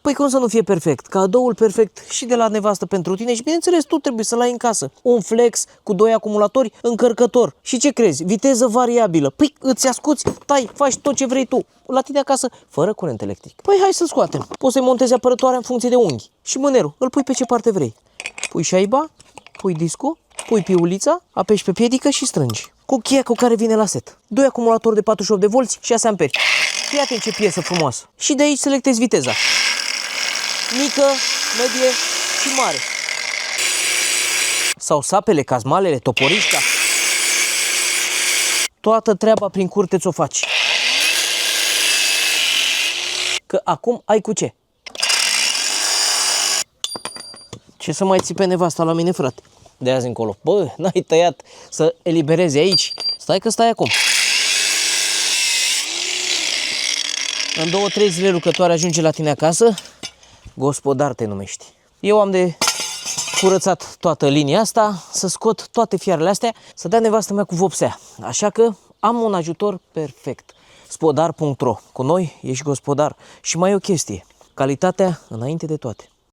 Păi cum să nu fie perfect? Cadoul perfect și de la nevastă pentru tine și bineînțeles tu trebuie să-l ai în casă. Un flex cu 2 acumulatori, încărcător. Și ce crezi? Viteză variabilă. Păi îți ascuți, tai, faci tot ce vrei tu. La tine acasă, fără curent electric. Păi hai să-l scoatem. Poți să-i montezi apărătoarea în funcție de unghi. Și mânerul, îl pui pe ce parte vrei. Pui șaiba, pui discul, pui piulița, apeși pe piedică și strângi. Cu cheia cu care vine la set. 2 acumulatori de 48 de volți, 6 amperi. Fii atent ce piesă frumoasă. Și de aici selectezi viteza. Mică, medie și mare. Sau sapele, cazmalele, toporișca. Toată treaba prin curte ți-o faci. Că acum ai cu ce. Ce să mai ții pe nevasta la mine, frate? De azi încolo. Bă, n-ai tăiat să eliberezi aici? Stai că stai acum. În 2-3 zile lucrătoare ajunge la tine acasă. Gospodar te numești. Eu am de curățat toată linia asta, să scot toate fiarele astea, să dea nevastă mea cu vopsea. Așa că am un ajutor perfect. Spodar.ro. Cu noi ești gospodar. Și mai e o chestie. Calitatea înainte de toate.